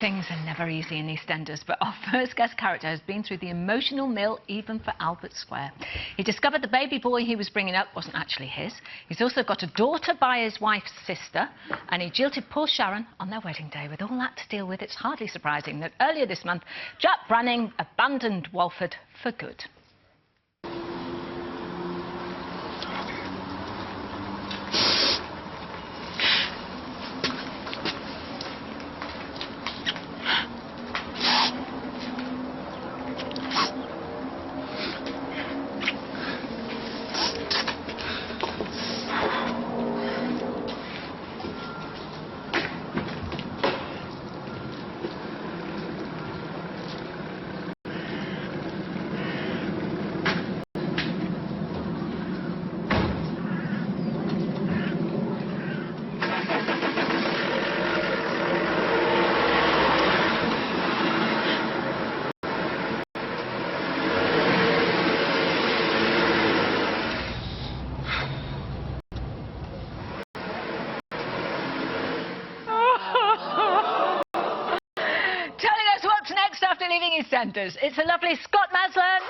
Things are never easy in EastEnders, but our first guest character has been through the emotional mill even for Albert Square. He discovered the baby boy he was bringing up wasn't actually his. He's also got a daughter by his wife's sister, and he jilted poor Sharon on their wedding day. With all that to deal with, it's hardly surprising that earlier this month, Jack Branning abandoned Walford for good. After leaving EastEnders, it's the lovely Scott Maslen.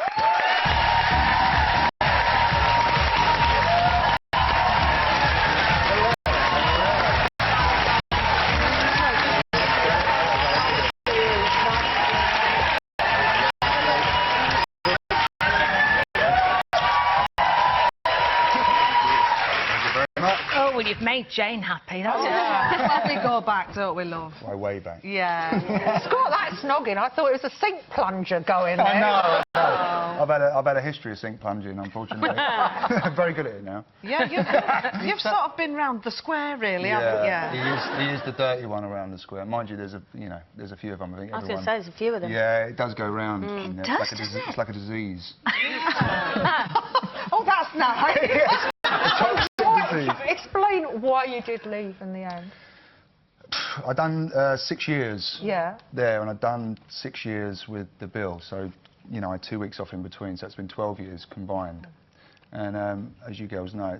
Oh, well, you've made Jane happy. That's We go back, don't we, love? Way back. Yeah. Scott, that snogging, I thought it was a sink plunger going there. I know. I've had a history of sink plunging, unfortunately. I'm very good at it now. Yeah, you've sort of been round the square, really, haven't you? He is the dirty one around the square. Mind you, there's a few of them. I think. I was going to say there's a few of them. Yeah, it does go round. It's like a disease. Oh, that's nice. Disease. Explain why you did leave in the end. I'd done 6 years there, and I'd done 6 years with the bill. So, you know, I had 2 weeks off in between, so it's been 12 years combined. And as you girls know,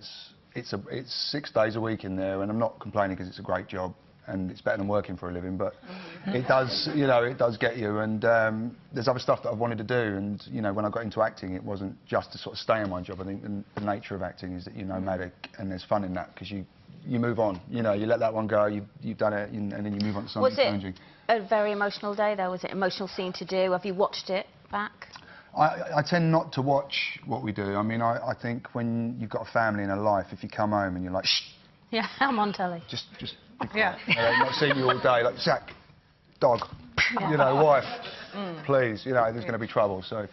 it's 6 days a week in there, and I'm not complaining because it's a great job and it's better than working for a living, but it does, you know, it does get you. And there's other stuff that I've wanted to do, and you know, when I got into acting, it wasn't just to sort of stay in my job. I think the nature of acting is that you're nomadic, and there's fun in that because you move on. You know, you let that one go, you've done it, and then you move on to something challenging. Was it a very emotional day, though? Was it an emotional scene to do? Have you watched it back? I tend not to watch what we do. I mean, I think when you've got a family and a life, if you come home and you're like, shh. Yeah, I'm on telly. Just not seeing you all day, like, Zach, dog, you know, wife, please, you know, there's going to be trouble, so.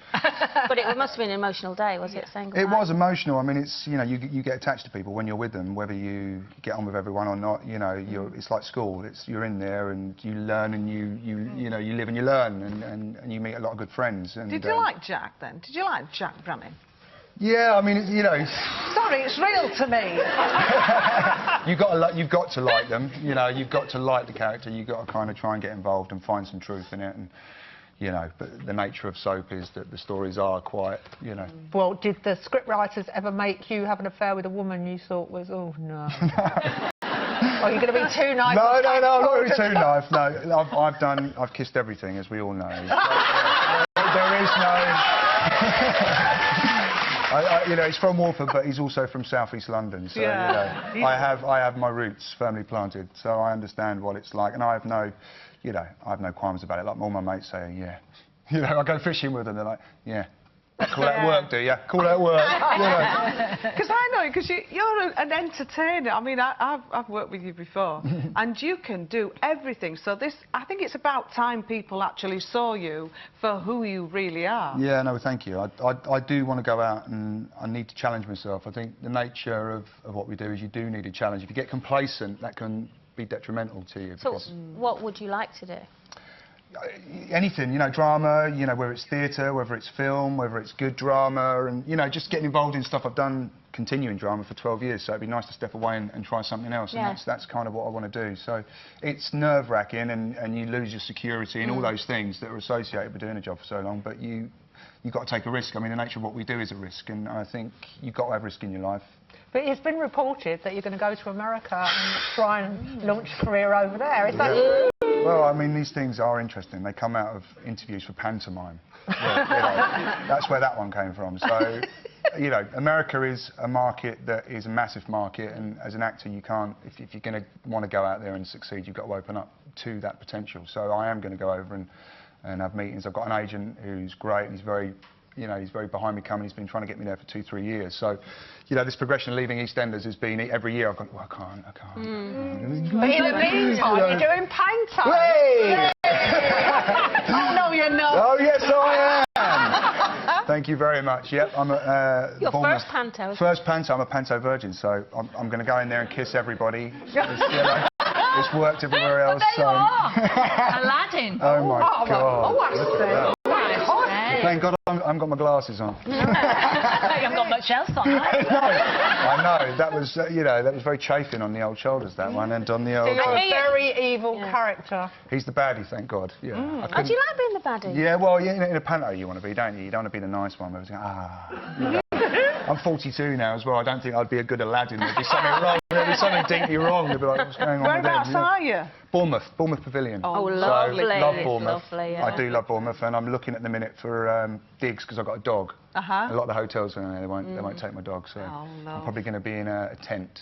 But it must have been an emotional day, was it, saying goodbye? It was emotional. I mean, it's, you know, you get attached to people when you're with them, whether you get on with everyone or not, you know, it's like school. You're in there and you learn and you know, you live and you learn and you meet a lot of good friends. And, did you like Jack, then? Did you like Jack Branning? Yeah, I mean, you know... Sorry, it's real to me. You've got to like them, you know, you've got to like the character, you've got to kind of try and get involved and find some truth in it, and, you know, but the nature of soap is that the stories are quite, you know... Well, did the scriptwriters ever make you have an affair with a woman you thought was, oh, no? Are you going to be too nice? No, I'm not going to be too nice, no. I've kissed everything, as we all know. There is no... you know, he's from Walford, but he's also from South East London, so you know, I have my roots firmly planted, so I understand what it's like, and I have no, you know, I have no qualms about it. Like all my mates say, yeah, you know, I go fishing with them, they're like, yeah. Call that work, do you? Call that work. Because I know, because you're an entertainer. I mean, I've worked with you before, and you can do everything. So I think it's about time people actually saw you for who you really are. Yeah, no, thank you. I do want to go out and I need to challenge myself. I think the nature of what we do is you do need a challenge. If you get complacent, that can be detrimental to you. So what would you like to do? Anything, you know, drama, you know, whether it's theatre, whether it's film, whether it's good drama, and, you know, just getting involved in stuff. I've done continuing drama for 12 years, so it'd be nice to step away and try something else, and that's kind of what I want to do. So it's nerve-wracking, and you lose your security and all those things that are associated with doing a job for so long, but you've got to take a risk. I mean, the nature of what we do is a risk, and I think you've got to have risk in your life. But it's been reported that you're going to go to America and try and launch a career over there. Is that... Well, I mean, these things are interesting. They come out of interviews for pantomime. That's where that one came from. So, you know, America is a market that is a massive market, and as an actor, you can't, if you're going to want to go out there and succeed, you've got to open up to that potential. So I am going to go over and have meetings. I've got an agent who's great, and he's very, you know, he's very behind me coming. He's been trying to get me there for 2-3 years. So, you know, this progression of leaving EastEnders has been every year. I've gone, well, I can't. But in the meantime, you're doing panto. Hey! Oh, no, you're not. Oh, yes, I am. Thank you very much. Yep, I'm a... Your first panto? First panto. I'm a panto virgin, so I'm going to go in there and kiss everybody. It's worked everywhere else. But there you are. Aladdin. Oh, my God. Oh, I see. Thank God I haven't got my glasses on. You haven't got much else on, have you? I know. That was, you know, that was very chafing on the old shoulders, that one, and on the old... So you're a very evil character. He's the baddie, thank God. Yeah. Oh, do you like being the baddie? Yeah, well, yeah, in a panto you want to be, don't you? You don't want to be the nice one where it's you know. I'm 42 now as well. I don't think I'd be a good Aladdin. There'd be something wrong. There'd be something deeply wrong. They'd be like, what's going on Whereabouts with them? are you? Bournemouth Pavilion. Oh, lovely. So, love Bournemouth. Lovely, yeah. I do love Bournemouth, and I'm looking at the minute for digs because I've got a dog. A lot of the hotels, they won't take my dog, so I'm probably going to be in a tent.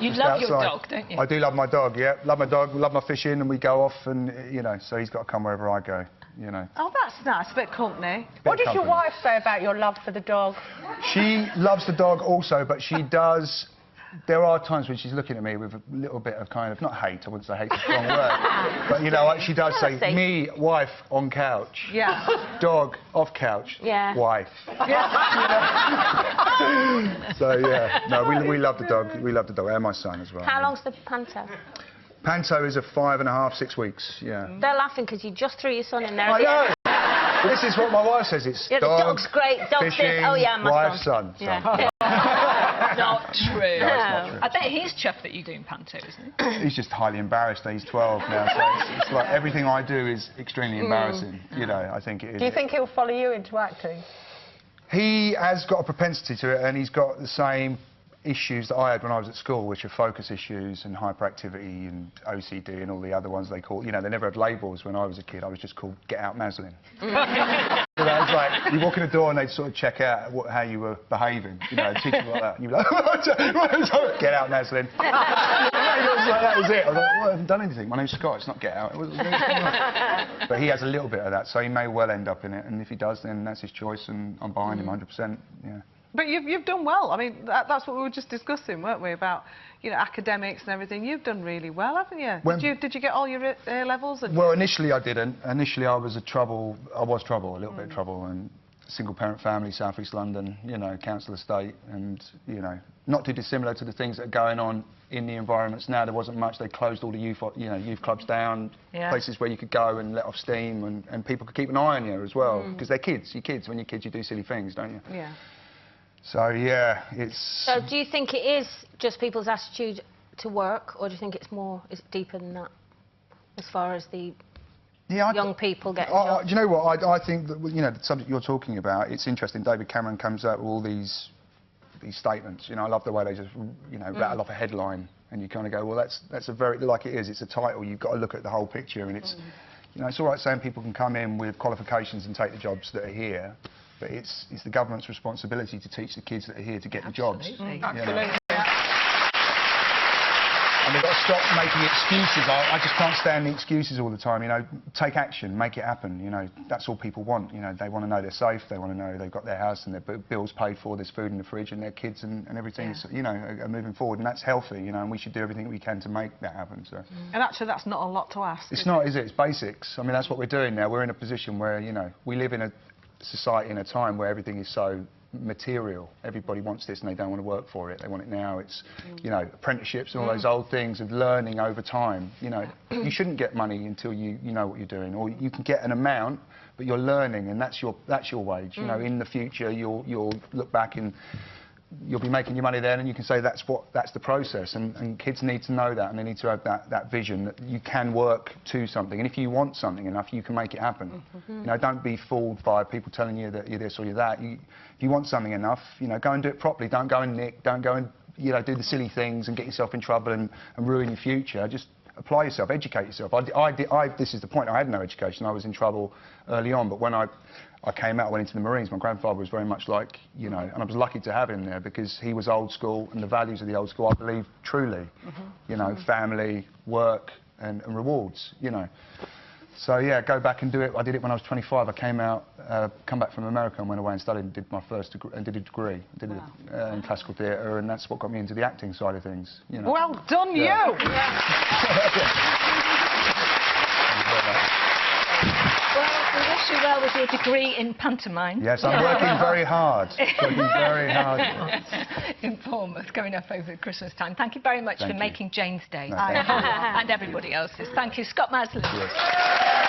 You love your dog, don't you? I do love my dog, yeah. Love my dog, love my fishing, and we go off, and, you know, so he's got to come wherever I go. You know. Oh, that's nice. A bit of company. What does your wife say about your love for the dog? She loves the dog also, but she does... There are times when she's looking at me with a little bit of kind of, not hate, I wouldn't say hate's a strong word, but, you know, like she does say, me, wife, on couch. Yeah. Dog, off couch. Yeah. Wife. Yeah. So, yeah. No, we love the dog. We love the dog, and my son as well. How long's the panto? Panto is a 5.5, 6 weeks, yeah. They're laughing because you just threw your son in there. I know. This is what my wife says. It's yeah, the dog's great. Dog fishing, this. Oh yeah, my wife, son. Yeah. Not true. No, it's not true. I bet he's chuffed that you're doing panto, isn't he? He's just highly embarrassed that he's 12 now, so it's like everything I do is extremely embarrassing. You know, I think it is. Do you think he'll follow you into acting? He has got a propensity to it, and he's got the same issues that I had when I was at school, which are focus issues and hyperactivity and OCD and all the other ones they call, you know, they never had labels when I was a kid. I was just called Get Out Maslen. You know, it's like, you walk in the door and they'd sort of check out how you were behaving, you know, teach you like that. And you'd be like, Get Out Maslen. That was it. I was like, well, I haven't done anything. My name's Scott, it's not Get Out. But he has a little bit of that, so he may well end up in it, and if he does, then that's his choice, and I'm behind him 100%, yeah. But you've done well. I mean, that's what we were just discussing, weren't we, about, you know, academics and everything. You've done really well, haven't you? Did you get all your A levels? Well, initially I didn't. Initially I was a little bit of trouble, and single-parent family, South East London, you know, council estate, and, you know, not too dissimilar to the things that are going on in the environments now. There wasn't much. They closed all the youth clubs down, places where you could go and let off steam, and people could keep an eye on you as well, because they're kids. You're kids. When you're kids, you do silly things, don't you? Yeah. So, yeah, it's... So, do you think it is just people's attitude to work, or do you think it's deeper than that, as far as the young people getting jobs? Do you know what? I think that, you know, the subject you're talking about, it's interesting. David Cameron comes out with all these statements. You know, I love the way they just, you know, rattle off a headline, and you kind of go, well, that's a very, like it is, it's a title. You've got to look at the whole picture, and it's, you know, it's all right saying people can come in with qualifications and take the jobs that are here, but it's the government's responsibility to teach the kids that are here to get the jobs. Absolutely. And we've got to stop making excuses. I just can't stand the excuses all the time, you know. Take action, make it happen, you know. That's all people want, you know. They want to know they're safe, they want to know they've got their house and their bills paid for, there's food in the fridge, and their kids and everything, you know, are moving forward, and that's healthy, you know, and we should do everything we can to make that happen, so. And actually, that's not a lot to ask. It's not, is it? It's basics. I mean, that's what we're doing now. We're in a position where, you know, we live in a society in a time where everything is so material. Everybody wants this and they don't want to work for it. They want it now. It's, you know, apprenticeships and all those old things of learning over time. You know, you shouldn't get money until you know what you're doing, or you can get an amount, but you're learning, and that's your wage. You know, in the future you'll look back and you'll be making your money then, and you can say that's the process, and kids need to know that, and they need to have that vision that you can work to something, and if you want something enough, you can make it happen. You know, don't be fooled by people telling you that you're this or you're that. If you want something enough, you know, go and do it properly. Don't go and nick. Don't go and, you know, do the silly things and get yourself in trouble and ruin your future. Just apply yourself, educate yourself. This is the point, I had no education. I was in trouble early on, but when I came out, went into the Marines, my grandfather was very much like, you know, and I was lucky to have him there because he was old school, and the values of the old school, I believe, truly, you know, family, work, and rewards, you know. So yeah, go back and do it. I did it when I was 25. I came out, come back from America and went away and studied and did my first degree, and did a degree. Did it in classical theatre, and that's what got me into the acting side of things. You know. Well done, you! Well, we wish you well with your degree in pantomime. Yes, I'm working very hard. Working very hard. In Bournemouth, coming up over Christmas time. Thank you very much for making Jane's Day. No, and everybody else's. Thank you, Scott Maslen. Yes.